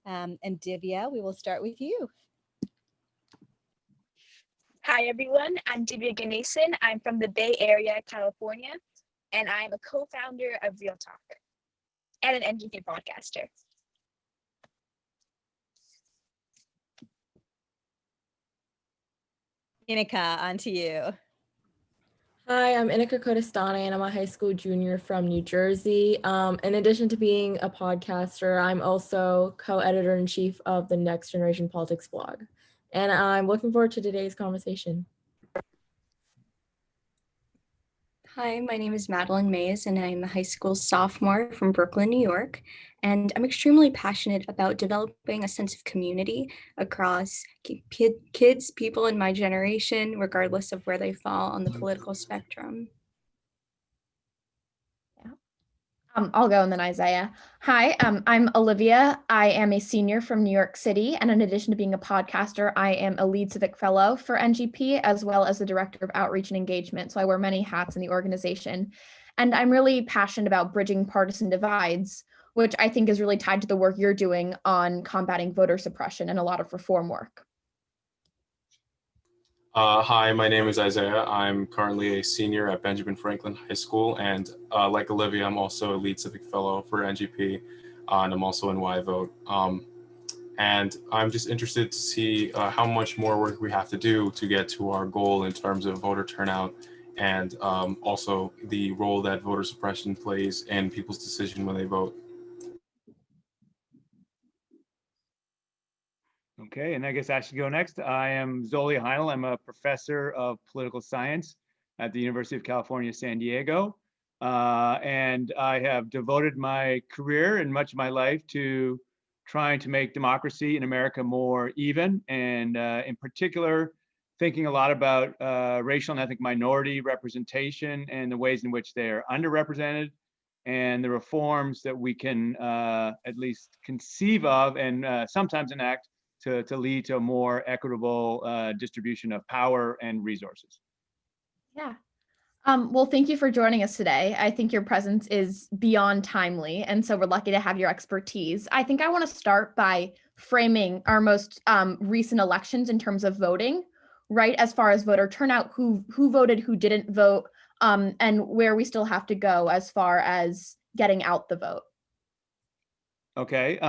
And Divya, we will start with you. Hi, everyone. I'm Divya Ganesan. I'm from the Bay Area, California, and I'm a co-founder of Real Talk and an NGP podcaster. Inika, on to you. Hi, I'm Inika Kodestani, and I'm a high school junior from New Jersey. In addition to being a podcaster, I'm also co-editor-in-chief of the Next Generation Politics blog. And I'm looking forward to today's conversation. Hi, my name is Madeline Mays, and I'm a high school sophomore from Brooklyn, New York. And I'm extremely passionate about developing a sense of community across kids, people in my generation, regardless of where they fall on the political spectrum. I'll go and then Isaiah. Hi, I'm Olivia. I am a senior from New York City. And in addition to being a podcaster, I am a lead civic fellow for NGP, as well as the director of outreach and engagement. So I wear many hats in the organization. And I'm really passionate about bridging partisan divides, which I think is really tied to the work you're doing on combating voter suppression and a lot of reform work. Hi, my name is Isaiah. I'm currently a senior at Benjamin Franklin High School, and like Olivia, I'm also a lead civic fellow for NGP, and I'm also in Y Vote. And I'm just interested to see how much more work we have to do to get to our goal in terms of voter turnout, and also the role that voter suppression plays in people's decision when they vote. Okay, and I guess I should go next. I am Zoli Hajnal. I'm a professor of political science at the University of California, San Diego. And I have devoted my career and much of my life to trying to make democracy in America more even, and in particular, thinking a lot about racial and ethnic minority representation and the ways in which they're underrepresented, and the reforms that we can at least conceive of and sometimes enact to lead to a more equitable distribution of power and resources. Yeah. Well, thank you for joining us today. I think your presence is beyond timely, and so we're lucky to have your expertise. I think I want to start by framing our most recent elections in terms of voting, right? As far as voter turnout, who voted, who didn't vote, and where we still have to go as far as getting out the vote. Okay.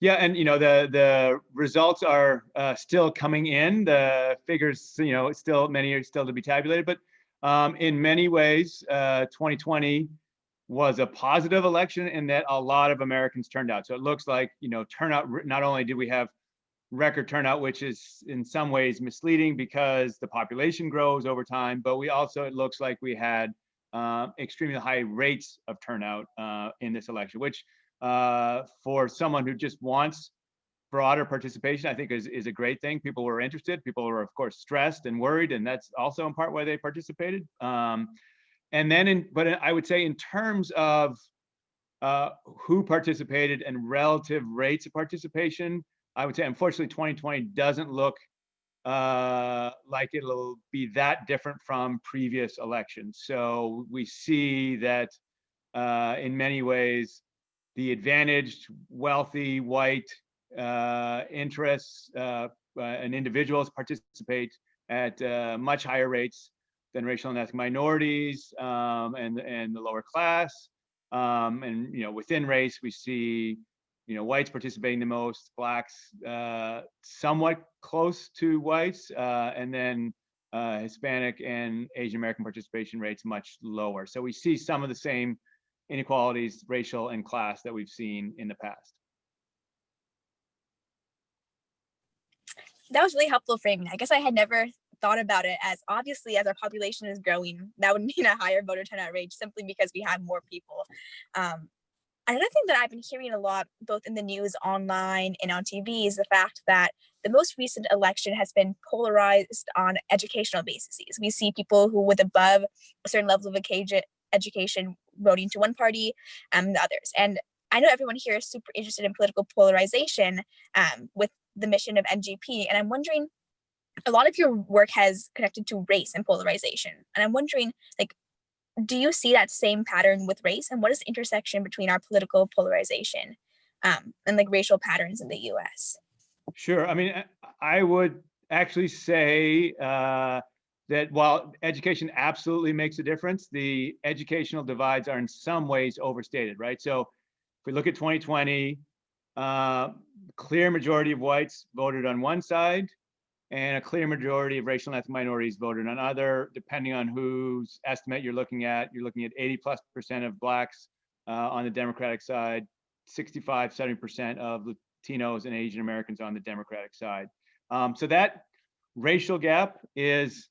Yeah, and the results are still coming in. The figures, many are still to be tabulated, but in many ways, 2020 was a positive election in that a lot of Americans turned out. So it looks like, turnout, not only did we have record turnout, which is in some ways misleading because the population grows over time, but we also, it looks like we had extremely high rates of turnout in this election, which for someone who just wants broader participation, I think is a great thing. People were interested. People were, of course, stressed and worried, and that's also in part why they participated. And then, but I would say in terms of who participated and relative rates of participation, I would say, unfortunately, 2020 doesn't look like it'll be that different from previous elections. So we see that in many ways, the advantaged, wealthy, white interests and individuals participate at much higher rates than racial and ethnic minorities and the lower class. And within race, we see whites participating the most, blacks somewhat close to whites, and then Hispanic and Asian American participation rates much lower. So we see some of the same inequalities, racial and class, that we've seen in the past. That was really helpful framing. I guess I had never thought about it as, obviously, as our population is growing, that would mean a higher voter turnout rate simply because we have more people. Another thing that I've been hearing a lot, both in the news, online, and on TV, is the fact that the most recent election has been polarized on educational bases. We see people who, with above a certain level of education, voting to one party and the others. And I know everyone here is super interested in political polarization with the mission of NGP. And I'm wondering, a lot of your work has connected to race and polarization. And I'm wondering, do you see that same pattern with race? And what is the intersection between our political polarization and like racial patterns in the US? Sure. I mean, I would actually say that while education absolutely makes a difference, the educational divides are in some ways overstated, right? So if we look at 2020, clear majority of whites voted on one side, and a clear majority of racial and ethnic minorities voted on other. Depending on whose estimate you're looking at 80+% of blacks on the Democratic side, 65-70% of Latinos and Asian Americans on the Democratic side. So that racial gap is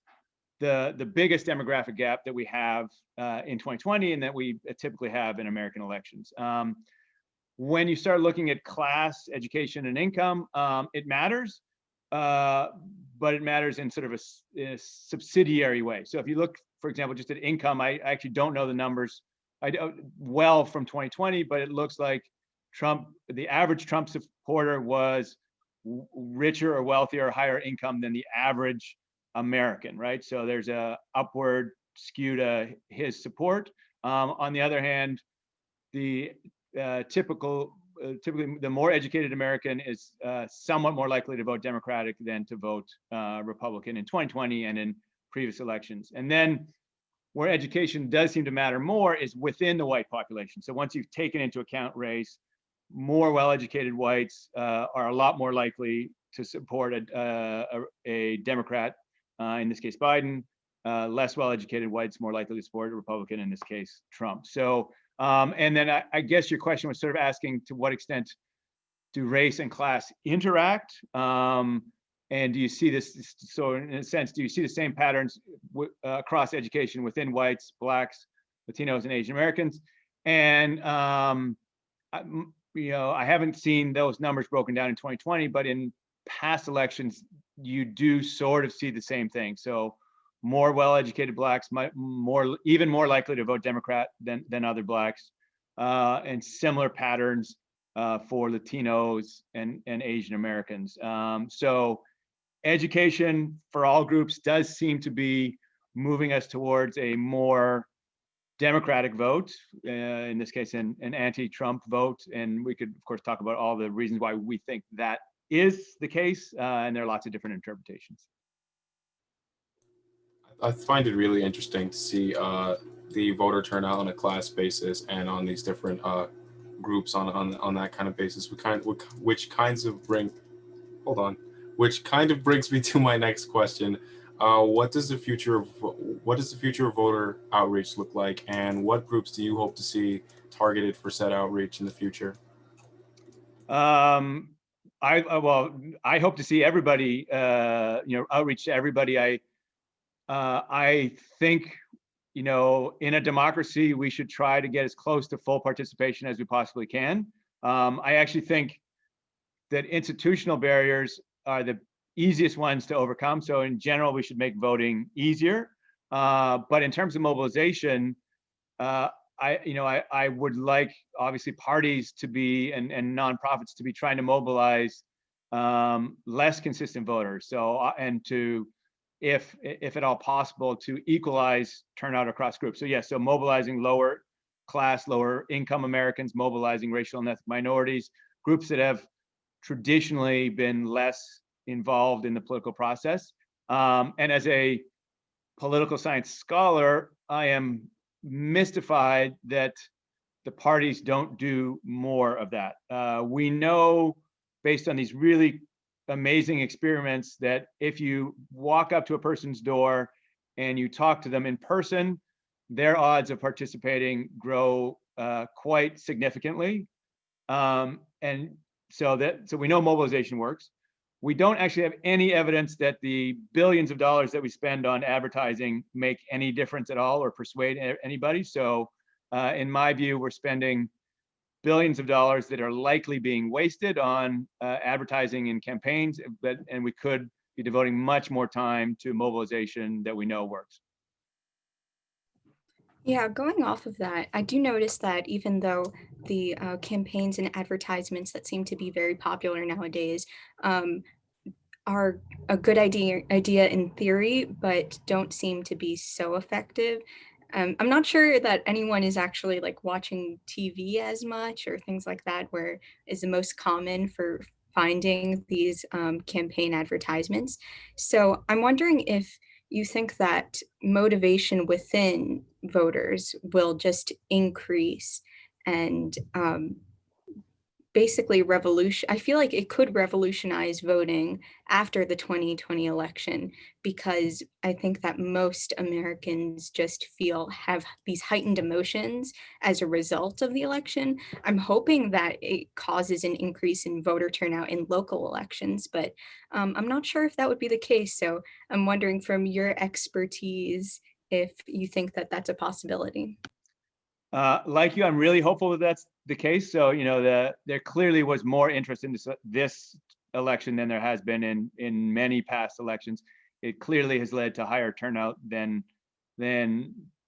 the biggest demographic gap that we have in 2020 and that we typically have in American elections. When you start looking at class, education, and income, it matters. But it matters in sort of a subsidiary way. So if you look, for example, just at income, I actually don't know the numbers well from 2020, but it looks like the average Trump supporter was richer or wealthier or higher income than the average American, right? So there's a upward skew to his support. On the other hand, the typically the more educated American is somewhat more likely to vote Democratic than to vote Republican in 2020 and in previous elections. And then where education does seem to matter more is within the white population. So once you've taken into account race, more well-educated whites are a lot more likely to support a Democrat, in this case Biden, less well-educated whites more likely to support a Republican, in this case Trump. So and then I guess your question was sort of asking to what extent do race and class interact? And do you see this? So in a sense, do you see the same patterns across education within whites, blacks, Latinos, and Asian Americans? And I haven't seen those numbers broken down in 2020, but in past elections, you do sort of see the same thing. So more well-educated blacks, even more likely to vote Democrat than other blacks, and similar patterns for Latinos and Asian Americans. So education for all groups does seem to be moving us towards a more Democratic vote, in this case, an anti-Trump vote. And we could, of course, talk about all the reasons why we think that is the case, and there are lots of different interpretations. I find it really interesting to see the voter turnout on a class basis and on these different groups on that kind of basis. Which kind of brings me to my next question. What does the future of voter outreach look like, and what groups do you hope to see targeted for said outreach in the future? I hope to see everybody, outreach to everybody. I think, in a democracy, we should try to get as close to full participation as we possibly can. I actually think that institutional barriers are the easiest ones to overcome. So in general, we should make voting easier. But in terms of mobilization, I would like, obviously, parties to be and nonprofits to be trying to mobilize less consistent voters. So and to, if at all possible, to equalize turnout across groups. So yes, so mobilizing lower class, lower income Americans, mobilizing racial and ethnic minorities, groups that have traditionally been less involved in the political process. And as a political science scholar, I am mystified that the parties don't do more of that. We know, based on these really amazing experiments, that if you walk up to a person's door and you talk to them in person, their odds of participating grow quite significantly. And so we know mobilization works. We don't actually have any evidence that the billions of dollars that we spend on advertising make any difference at all or persuade anybody. So in my view, we're spending billions of dollars that are likely being wasted on advertising and campaigns, and we could be devoting much more time to mobilization that we know works. Yeah, going off of that, I do notice that even though the campaigns and advertisements that seem to be very popular nowadays are a good idea in theory, but don't seem to be so effective. I'm not sure that anyone is actually like watching TV as much or things like that, where is the most common for finding these campaign advertisements. So I'm wondering if you think that motivation within voters will just increase and basically I feel like it could revolutionize voting after the 2020 election, because I think that most Americans just have these heightened emotions as a result of the election. I'm hoping that it causes an increase in voter turnout in local elections, but I'm not sure if that would be the case. So I'm wondering, from your expertise, if you think that that's a possibility. Like you, I'm really hopeful that that's the case. So, there clearly was more interest in this election than there has been in many past elections. It clearly has led to higher turnout than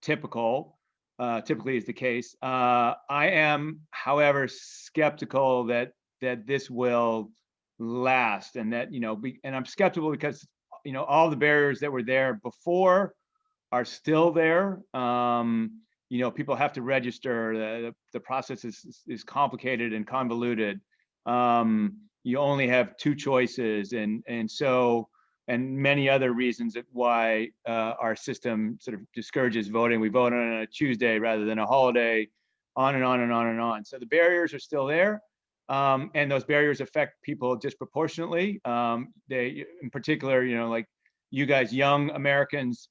typical. Typically is the case. I am, however, skeptical that this will last, and that and I'm skeptical because all the barriers that were there before are still there. People have to register. The process is complicated and convoluted. You only have two choices, and many other reasons why our system sort of discourages voting. We vote on a Tuesday rather than a holiday, on and on and on and on. So the barriers are still there, and those barriers affect people disproportionately. They, in particular, like you guys, young Americans.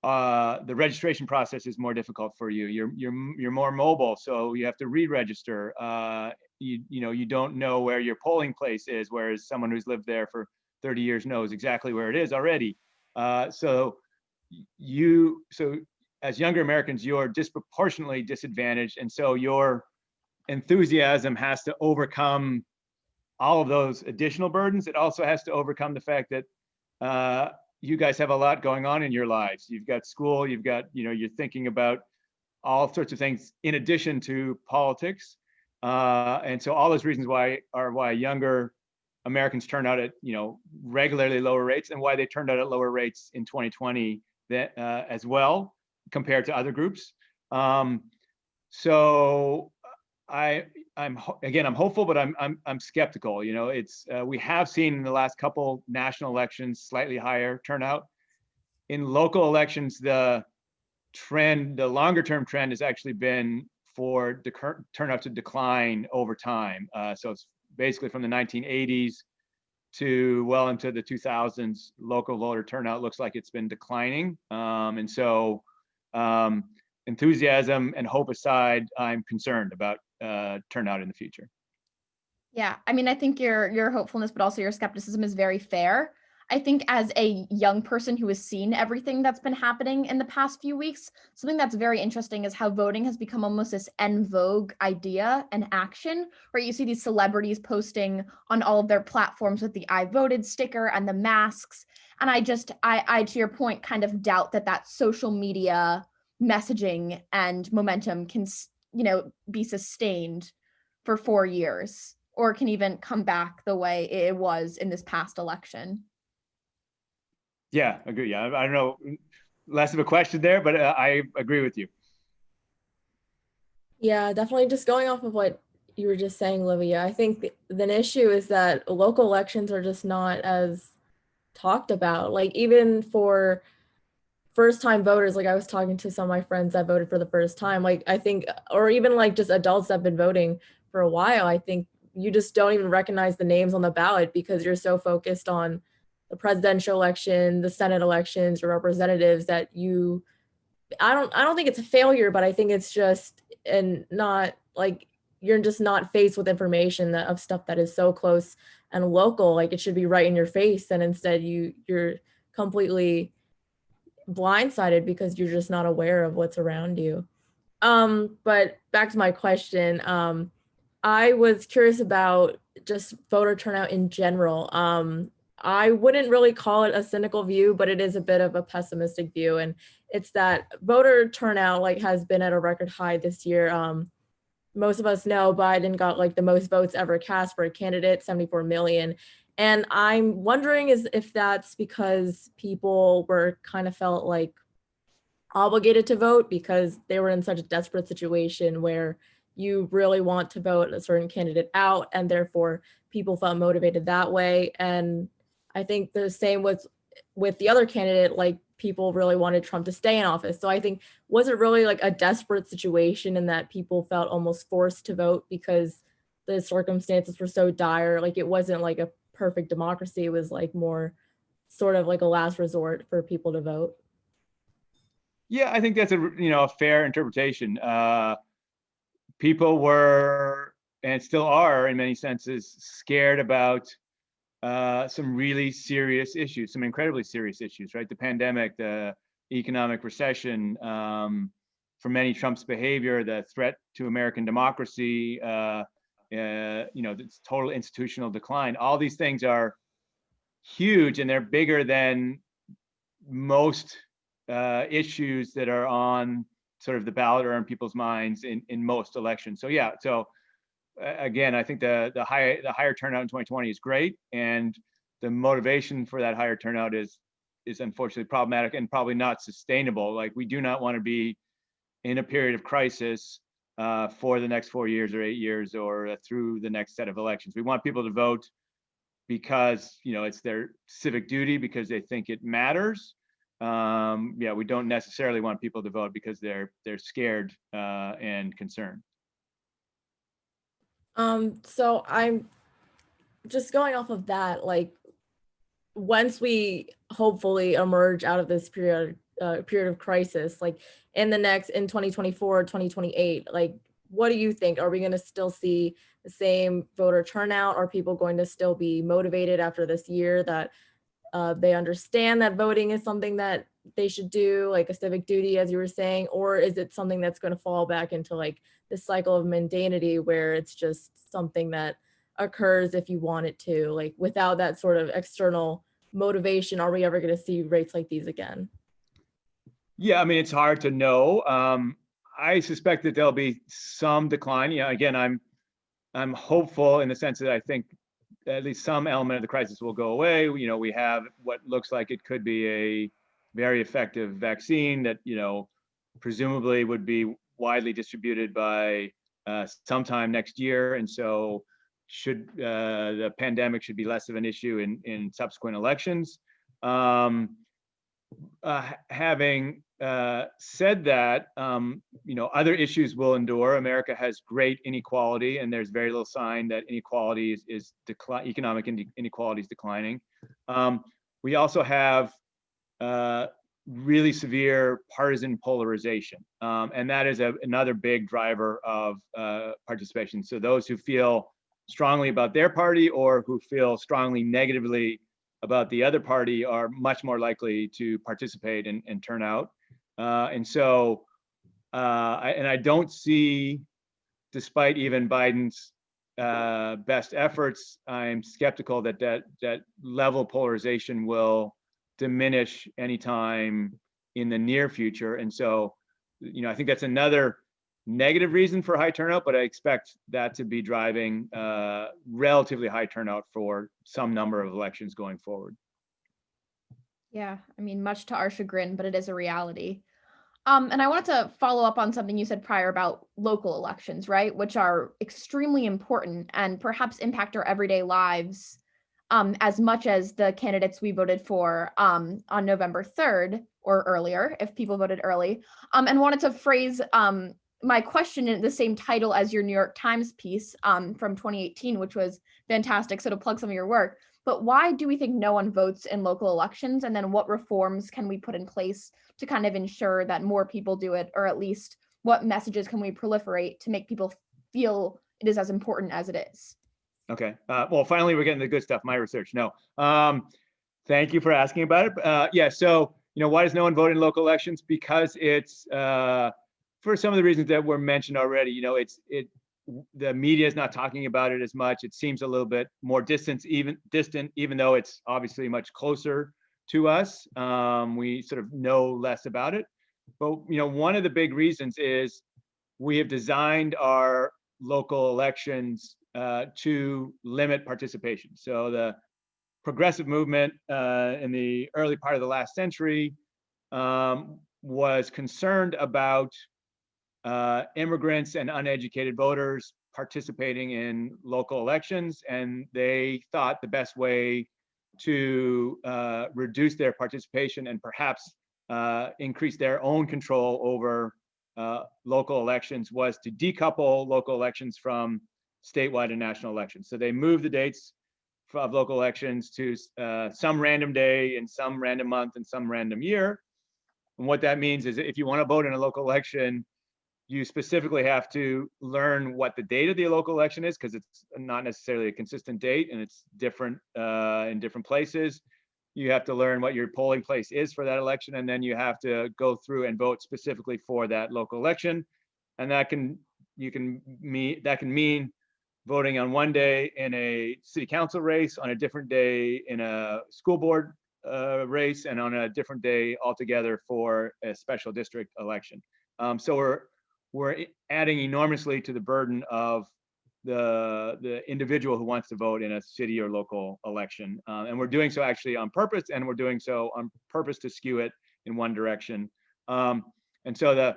The registration process is more difficult for you. You're more mobile, so you have to re-register. You don't know where your polling place is, whereas someone who's lived there for 30 years knows exactly where it is already. So as younger Americans, you're disproportionately disadvantaged, and so your enthusiasm has to overcome all of those additional burdens. It also has to overcome the fact that you guys have a lot going on in your lives. You've got school, you've got, you're thinking about all sorts of things in addition to politics. And so all those reasons why younger Americans turn out at, regularly lower rates, and why they turned out at lower rates in 2020 as well, compared to other groups. So I'm hopeful, but I'm skeptical. We have seen in the last couple national elections slightly higher turnout. In local elections, the longer term trend has actually been for the turnout to decline over time. So it's basically from the 1980s to well into the 2000s. Local voter turnout looks like it's been declining, and so enthusiasm and hope aside, I'm concerned about turnout in the future. Yeah, I mean, I think your hopefulness, but also your skepticism is very fair. I think as a young person who has seen everything that's been happening in the past few weeks, something that's very interesting is how voting has become almost this en vogue idea and action, where you see these celebrities posting on all of their platforms with the I voted sticker and the masks. And I to your point, kind of doubt that social media messaging and momentum can, be sustained for 4 years, or can even come back the way it was in this past election. Yeah, agree. Yeah, I don't know, less of a question there, but I agree with you. Yeah, definitely. Just going off of what you were just saying, Olivia, I think the issue is that local elections are just not as talked about. Like, even for first-time voters, like I was talking to some of my friends that voted for the first time, like I think, or even like just adults that have been voting for a while, I think you just don't even recognize the names on the ballot because you're so focused on the presidential election, the Senate elections, or representatives that I don't think it's a failure, but I think it's just, and not like, you're just not faced with information of stuff that is so close and local. Like, it should be right in your face, and instead you're completely blindsided because you're just not aware of what's around you. But back to my question, I was curious about just voter turnout in general. I wouldn't really call it a cynical view, but it is a bit of a pessimistic view. And it's that voter turnout has been at a record high this year. Most of us know Biden got the most votes ever cast for a candidate, 74 million. And I'm wondering if that's because people were kind of felt obligated to vote because they were in such a desperate situation where you really want to vote a certain candidate out, and therefore people felt motivated that way. And I think the same with the other candidate, like people really wanted Trump to stay in office. So I think, was it really like a desperate situation in that people felt almost forced to vote because the circumstances were so dire? Like it wasn't like a perfect democracy. It was like more sort of like a last resort for people to vote. Yeah, I think that's a fair interpretation. People were and still are in many senses scared about some really serious issues, some incredibly serious issues, right? The pandemic, the economic recession, for many Trump's behavior, the threat to American democracy, this total institutional decline. All these things are huge, and they're bigger than most issues that are on sort of the ballot or in people's minds in most elections. So yeah, again, I think the higher turnout in 2020 is great, and the motivation for that higher turnout is unfortunately problematic and probably not sustainable. Like we do not want to be in a period of crisis for the next 4 years or 8 years or through the next set of elections. We want people to vote because it's their civic duty, because they think it matters. We don't necessarily want people to vote because they're scared and concerned. So I'm just going off of that, like once we hopefully emerge out of this period of crisis, like in 2024, 2028, like what do you think? Are we going to still see the same voter turnout? Are people going to still be motivated after this year that they understand that voting is something that they should do, like a civic duty, as you were saying? Or is it something that's going to fall back into like this cycle of mundanity where it's just something that occurs if you want it to, like without that sort of external motivation? Are we ever going to see rates like these again? Yeah, I mean, it's hard to know. I suspect that there'll be some decline. Again, I'm hopeful in the sense that I think at least some element of the crisis will go away. We have what looks like it could be a very effective vaccine that presumably would be widely distributed by sometime next year, and so the pandemic should be less of an issue in subsequent elections. Having said that, other issues will endure. America has great inequality, and there's very little sign that inequality economic inequality is declining. We also have really severe partisan polarization, and that is another big driver of participation. So those who feel strongly about their party or who feel strongly negatively about the other party are much more likely to participate and turn out. I don't see, despite even Biden's best efforts, I'm skeptical that level of polarization will diminish anytime in the near future. And so, I think that's another negative reason for high turnout, but I expect that to be driving relatively high turnout for some number of elections going forward. Yeah, I mean, much to our chagrin, but it is a reality. And I wanted to follow up on something you said prior about local elections, right? Which are extremely important and perhaps impact our everyday lives as much as the candidates we voted for on November 3rd or earlier, if people voted early. And wanted to phrase my question in the same title as your New York Times piece from 2018, which was fantastic. So to plug some of your work, but why do we think no one votes in local elections? And then what reforms can we put in place to kind of ensure that more people do it, or at least what messages can we proliferate to make people feel it is as important as it is? Okay. Well, finally, we're getting the good stuff. My research. No. Thank you for asking about it. Yeah. So, why does no one vote in local elections? Because it's for some of the reasons that were mentioned already. The media is not talking about it as much. It seems a little bit more distant, even though it's obviously much closer to us. We sort of know less about it. But one of the big reasons is we have designed our local elections to limit participation. So the progressive movement in the early part of the last century was concerned about immigrants and uneducated voters participating in local elections, and they thought the best way to reduce their participation and perhaps increase their own control over local elections was to decouple local elections from statewide and national elections. So they moved the dates of local elections to some random day and some random month and some random year. And what that means is if you want to vote in a local election, you specifically have to learn what the date of the local election is, because it's not necessarily a consistent date and it's different in different places. You have to learn what your polling place is for that election, and then you have to go through and vote specifically for that local election. And that can mean voting on one day in a city council race, on a different day in a school board race, and on a different day altogether for a special district election. So we're adding enormously to the burden of the individual who wants to vote in a city or local election. And we're doing so actually on purpose, and we're doing so on purpose to skew it in one direction. And so the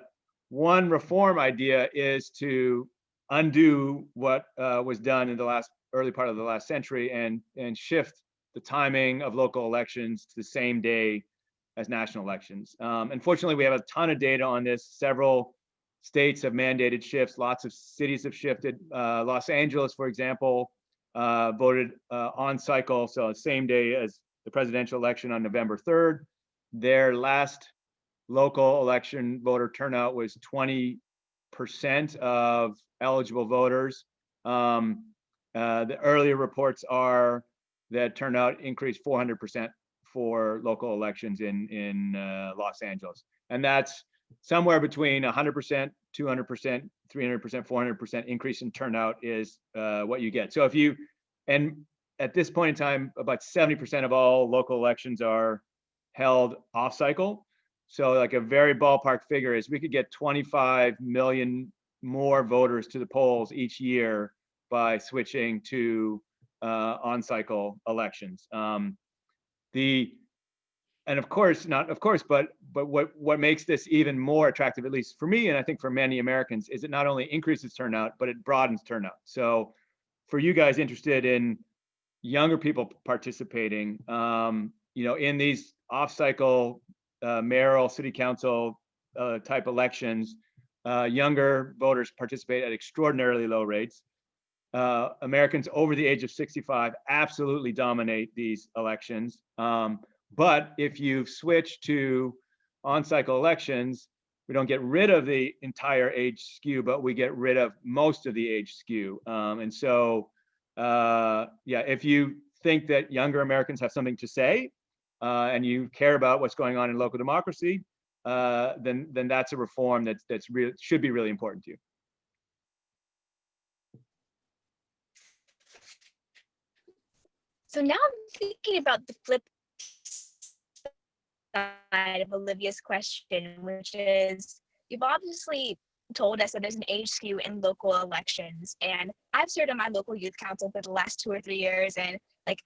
one reform idea is to undo what was done in the early part of the last century and shift the timing of local elections to the same day as national elections. Unfortunately, we have a ton of data on this. Several states have mandated shifts. Lots of cities have shifted. Los Angeles, for example, voted on cycle, so same day as the presidential election on November 3rd. Their last local election voter turnout was 20% of eligible voters. The earlier reports are that turnout increased 400% for local elections in Los Angeles. And that's somewhere between 100%, 200%, 300%, 400% increase in turnout is what you get. So and at this point in time, about 70% of all local elections are held off cycle. So like a very ballpark figure is we could get 25 million more voters to the polls each year by switching to on cycle elections. And of course, but what makes this even more attractive, at least for me, and I think for many Americans, is it not only increases turnout, but it broadens turnout. So for you guys interested in younger people participating, in these off-cycle mayoral, city council type elections, younger voters participate at extraordinarily low rates. Americans over the age of 65 absolutely dominate these elections. But if you switch to on-cycle elections, we don't get rid of the entire age skew, but we get rid of most of the age skew. And so, if you think that younger Americans have something to say, and you care about what's going on in local democracy, then that's a reform should be really important to you. So now I'm thinking about the flip side of Olivia's question, which is, you've obviously told us that there's an age skew in local elections, and I've served on my local youth council for the last 2 or 3 years, and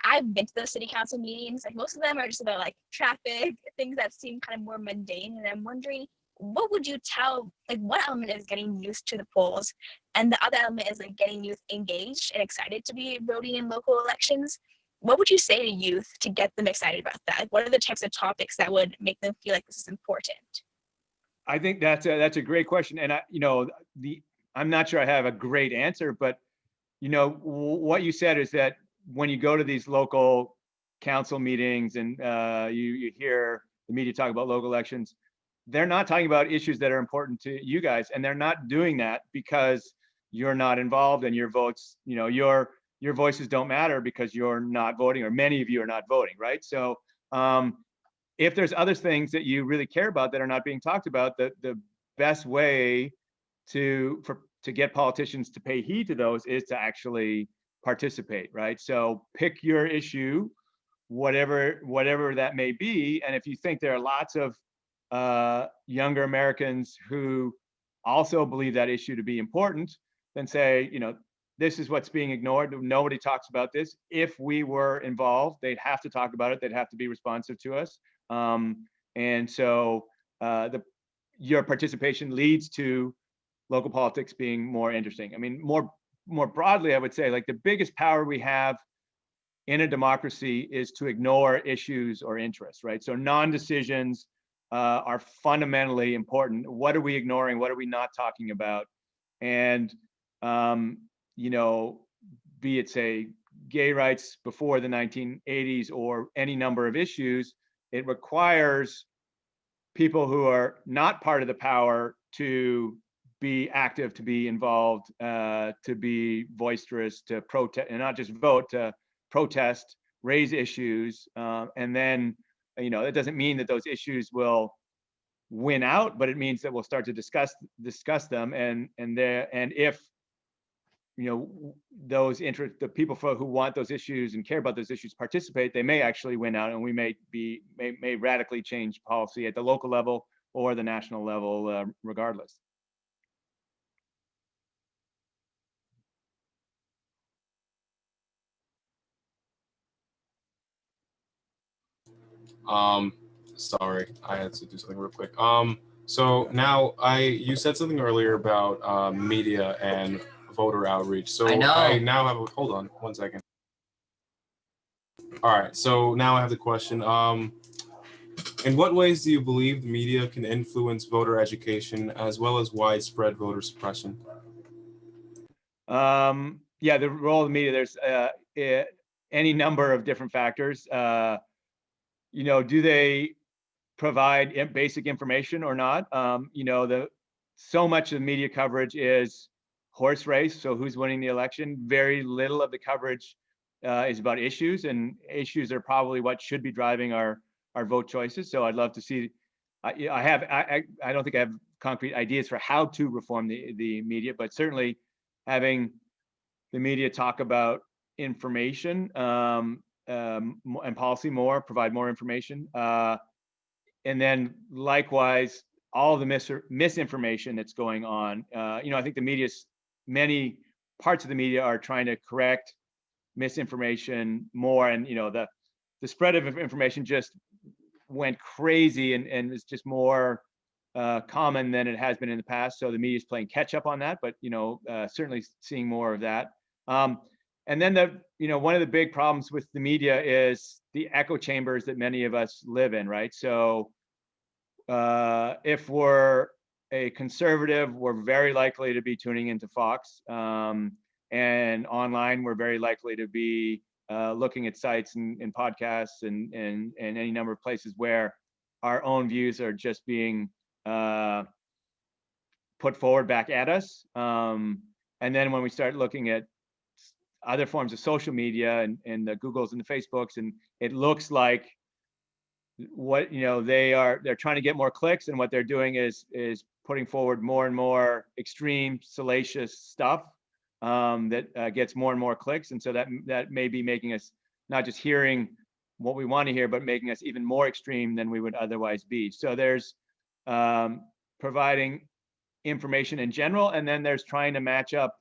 I've been to those city council meetings. Most of them are just about traffic, things that seem kind of more mundane, and I'm wondering, what would you tell, what element is getting youth to the polls, and the other element is getting youth engaged and excited to be voting in local elections? What would you say to youth to get them excited about that? What are the types of topics that would make them feel like this is important? I think that's a great question, and I'm not sure I have a great answer, but what you said is that when you go to these local council meetings and you hear the media talk about local elections, they're not talking about issues that are important to you guys, and they're not doing that because you're not involved and your votes, your voices don't matter because you're not voting, or many of you are not voting, right? So if there's other things that you really care about that are not being talked about, the best way to get politicians to pay heed to those is to actually participate, right? So pick your issue, whatever that may be, and if you think there are lots of younger Americans who also believe that issue to be important, then say, this is what's being ignored. Nobody talks about this. If we were involved, they'd have to talk about it. They'd have to be responsive to us. And so the your participation leads to local politics being more interesting. I mean, more broadly, I would say, like, the biggest power we have in a democracy is to ignore issues or interests, right? So non-decisions are fundamentally important. What are we ignoring? What are we not talking about? And you know, be it, say, gay rights before the 1980s or any number of issues, it requires people who are not part of the power to be active, to be involved, to be boisterous, to protest, and not just vote, to protest, raise issues, and then, you know, that doesn't mean that those issues will win out, but it means that we'll start to discuss them, and if, you know, the people who want those issues and care about those issues participate, they may actually win out, and we may radically change policy at the local level or the national level, regardless. Sorry, I had to do something real quick. So now you said something earlier about media and voter outreach. So I now have hold on one second. All right, so now I have the question. In what ways do you believe the media can influence voter education as well as widespread voter suppression? Yeah, the role of the media, there's any number of different factors. You know, do they provide basic information or not? You know, so much of the media coverage is horse race, so who's winning the election. Very little of the coverage is about issues, and issues are probably what should be driving our vote choices. So I'd love to see. I don't think I have concrete ideas for how to reform the media, but certainly having the media talk about information and policy more, provide more information. And then likewise, all the misinformation that's going on. You know, I think many parts of the media are trying to correct misinformation more, and you know, the spread of information just went crazy and is just more common than it has been in the past. So the media is playing catch up on that, but you know, certainly seeing more of that. And then you know, one of the big problems with the media is the echo chambers that many of us live in, right? So if we're a conservative, we're very likely to be tuning into Fox, and online we're very likely to be looking at sites and podcasts and any number of places where our own views are just being put forward back at us. And then when we start looking at other forms of social media and the Googles and the Facebooks, and it looks like what, you know, they're trying to get more clicks, and what they're doing is putting forward more and more extreme, salacious stuff that gets more and more clicks. And so that may be making us not just hearing what we want to hear, but making us even more extreme than we would otherwise be. So there's providing information in general, and then there's trying to match up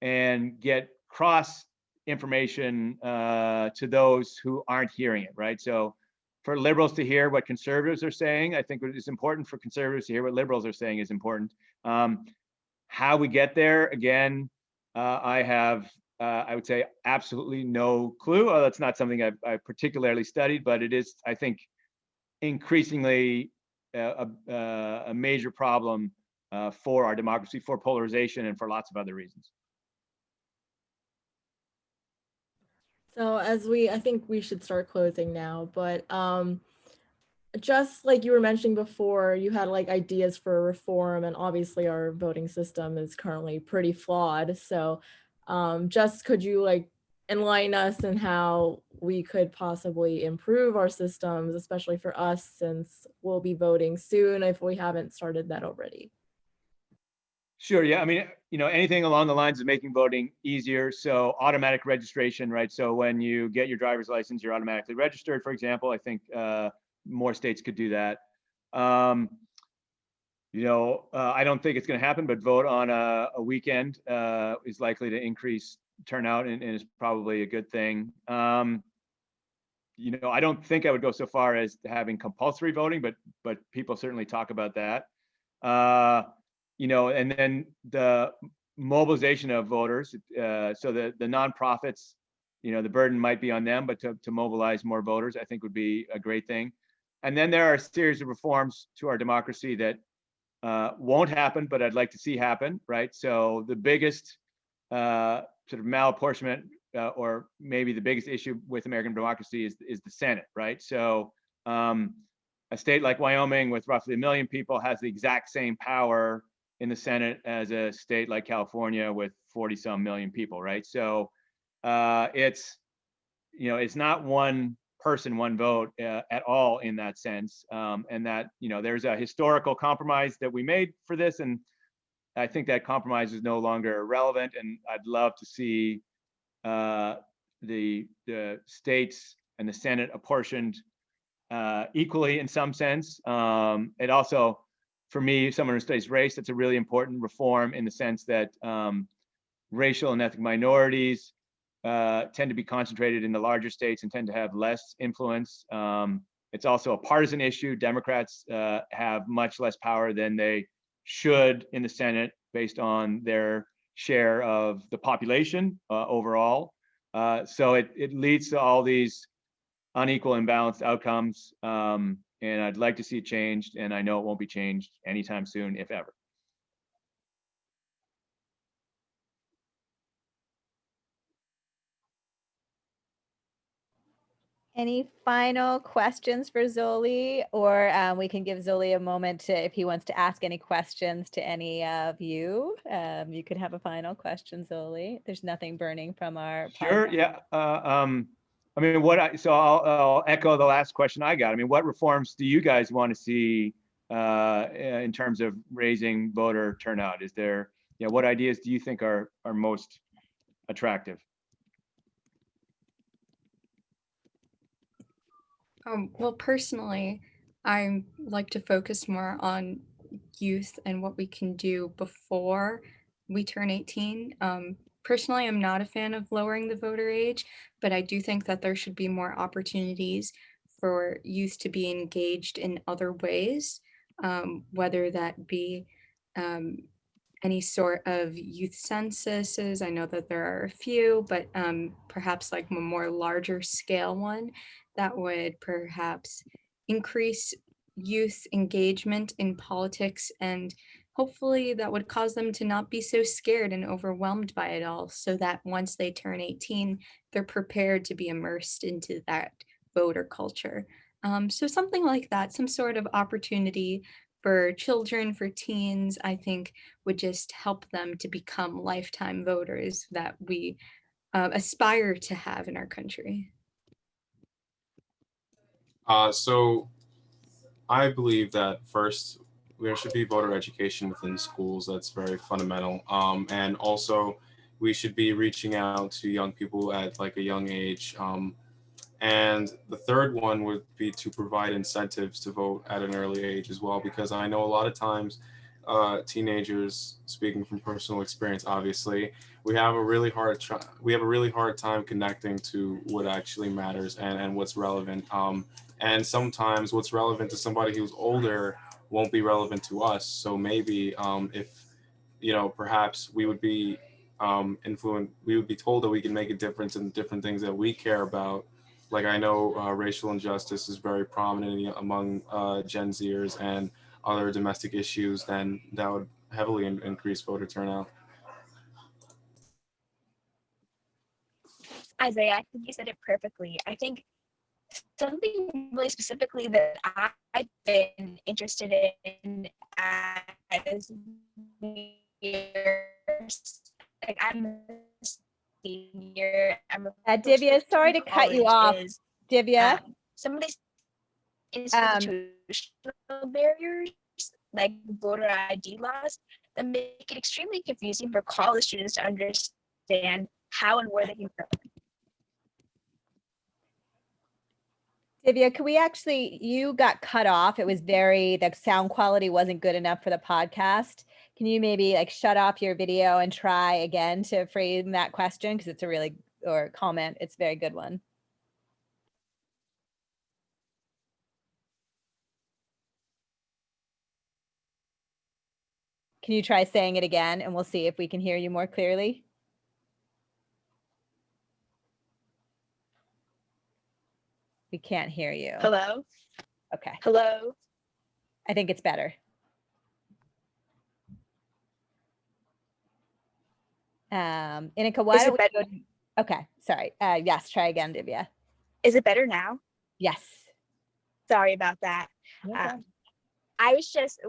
and get cross information to those who aren't hearing it, right? So for liberals to hear what conservatives are saying, I think it's important for conservatives to hear what liberals are saying is important. How we get there, again, I would say absolutely no clue. That's not something I've particularly studied, but it is, I think, increasingly a major problem for our democracy, for polarization, and for lots of other reasons. So I think we should start closing now, but just like you were mentioning before, you had like ideas for reform, and obviously our voting system is currently pretty flawed. So just could you like enlighten us in how we could possibly improve our systems, especially for us, since we'll be voting soon if we haven't started that already? Sure. Yeah. I mean, you know, anything along the lines of making voting easier. So automatic registration, right? So when you get your driver's license, you're automatically registered, for example. I think more states could do that. You know, I don't think it's going to happen, but vote on a weekend is likely to increase turnout and is probably a good thing. You know, I don't think I would go so far as having compulsory voting, but people certainly talk about that. And then the mobilization of voters. So the nonprofits, the burden might be on them, but to mobilize more voters, I think would be a great thing. And then there are a series of reforms to our democracy that won't happen, but I'd like to see happen, right? So the biggest sort of malapportionment, or maybe the biggest issue with American democracy is the Senate, right? So a state like Wyoming with roughly 1 million people has the exact same power in the Senate as a state like California with 40-some million people, right? So it's not one person, one vote at all in that sense. And that, there's a historical compromise that we made for this. And I think that compromise is no longer relevant. And I'd love to see the states and the Senate apportioned equally in some sense. It also, for me, someone who studies race, that's a really important reform in the sense that racial and ethnic minorities tend to be concentrated in the larger states and tend to have less influence. It's also a partisan issue. Democrats have much less power than they should in the Senate based on their share of the population overall. So it leads to all these unequal, imbalanced outcomes. And I'd like to see it changed. And I know it won't be changed anytime soon, if ever. Any final questions for Zoli? Or we can give Zoli a moment to, if he wants to ask any questions to any of you. You could have a final question, Zoli. There's nothing burning from our Sure, podcast. yeah. I mean, I'll echo the last question I got. I mean, what reforms do you guys want to see in terms of raising voter turnout? Is there, what ideas do you think are most attractive? Well, personally, I like to focus more on youth and what we can do before we turn 18. Personally, I'm not a fan of lowering the voter age, but I do think that there should be more opportunities for youth to be engaged in other ways, whether that be any sort of youth censuses. I know that there are a few, but perhaps like a more larger scale one that would perhaps increase youth engagement in politics, and hopefully that would cause them to not be so scared and overwhelmed by it all, so that once they turn 18, they're prepared to be immersed into that voter culture. So something like that, some sort of opportunity for children, for teens, I think would just help them to become lifetime voters that we aspire to have in our country. So I believe that first there should be voter education within schools. That's very fundamental. And also we should be reaching out to young people at like a young age. And the third one would be to provide incentives to vote at an early age as well, because I know a lot of times teenagers, speaking from personal experience, obviously, we have a really hard time connecting to what actually matters and what's relevant. And sometimes what's relevant to somebody who's older won't be relevant to us. So maybe if perhaps we would be we would be told that we can make a difference in different things that we care about. Like I know racial injustice is very prominent among Gen Zers and other domestic issues, then that would heavily increase voter turnout. Isaiah, I think you said it perfectly. I think something really specifically that I've been interested in as years, like I'm a senior. Divya, sorry to cut you off. Divya, some of these institutional barriers, like voter ID laws, that make it extremely confusing for college students to understand how and where they can vote. Divya, could we actually, you got cut off. It was the sound quality wasn't good enough for the podcast. Can you maybe like shut off your video and try again to frame that question? Because it's or comment, it's a very good one. Can you try saying it again and we'll see if we can hear you more clearly? We can't hear you. Hello? Okay, Hello? I think it's better. Inika, why Is it don't we better? go to, okay, sorry. Yes, try again, Divya. Is it better now? Yes. Sorry about that. No Um, problem. I was just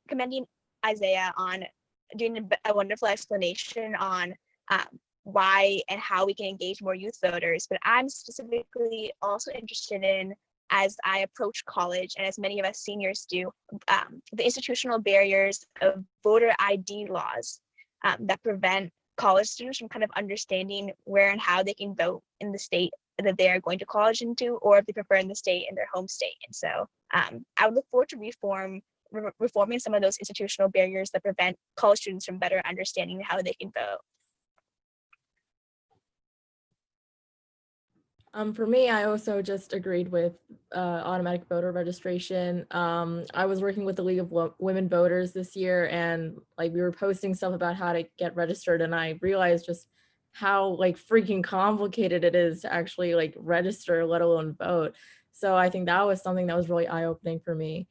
commending Isaiah on doing a wonderful explanation on why and how we can engage more youth voters. But I'm specifically also interested in, as I approach college and as many of us seniors do, the institutional barriers of voter ID laws that prevent college students from kind of understanding where and how they can vote in the state that they are going to college into, or if they prefer in the state in their home state. And so I would look forward to reforming some of those institutional barriers that prevent college students from better understanding how they can vote. For me, I also just agreed with automatic voter registration. I was working with the League of Women Voters this year, and like we were posting stuff about how to get registered, and I realized just how like freaking complicated it is to actually like register, let alone vote. So I think that was something that was really eye-opening for me,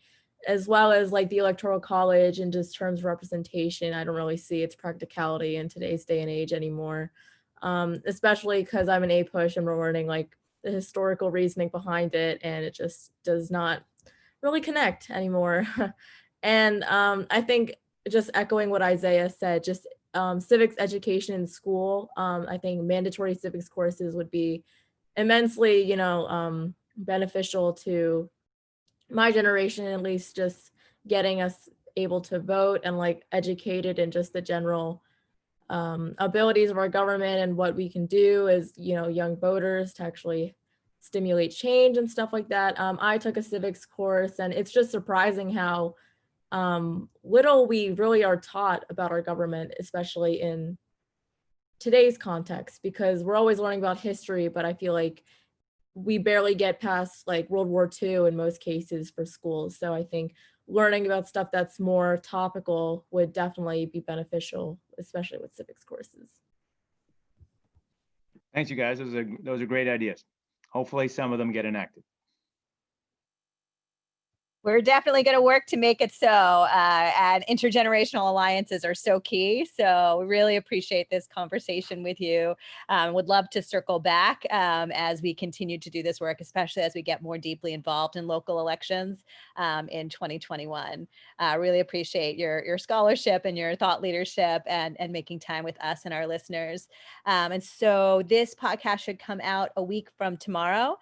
as well as like the Electoral College and just terms of representation. I don't really see its practicality in today's day and age anymore. Especially because I'm an A-push and we're learning like the historical reasoning behind it, and it just does not really connect anymore. And I think just echoing what Isaiah said, just civics education in school, I think mandatory civics courses would be immensely, beneficial to my generation, at least just getting us able to vote and like educated in just the general abilities of our government and what we can do as young voters to actually stimulate change and stuff like that. I took a civics course, and it's just surprising how little we really are taught about our government, especially in today's context, because we're always learning about history, but I feel like we barely get past like World War II in most cases for schools. So I think learning about stuff that's more topical would definitely be beneficial, especially with civics courses. Thanks, you guys. Those are great ideas. Hopefully some of them get enacted. We're definitely going to work to make it so, and intergenerational alliances are so key. So we really appreciate this conversation with you. Would love to circle back as we continue to do this work, especially as we get more deeply involved in local elections in 2021. Really appreciate your scholarship and your thought leadership and making time with us and our listeners. And so this podcast should come out a week from tomorrow.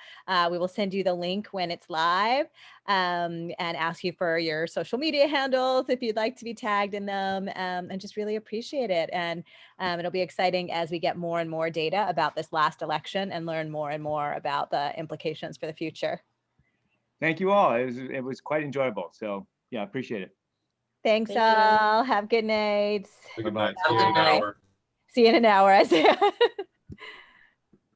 We will send you the link when it's live. And ask you for your social media handles if you'd like to be tagged in them, and just really appreciate it. And it'll be exciting as we get more and more data about this last election and learn more and more about the implications for the future. Thank you all. It was quite enjoyable. So yeah, appreciate it. Thanks Thank you. all. Have good nights. Good night. See you in an hour. See you in an hour, Isaiah.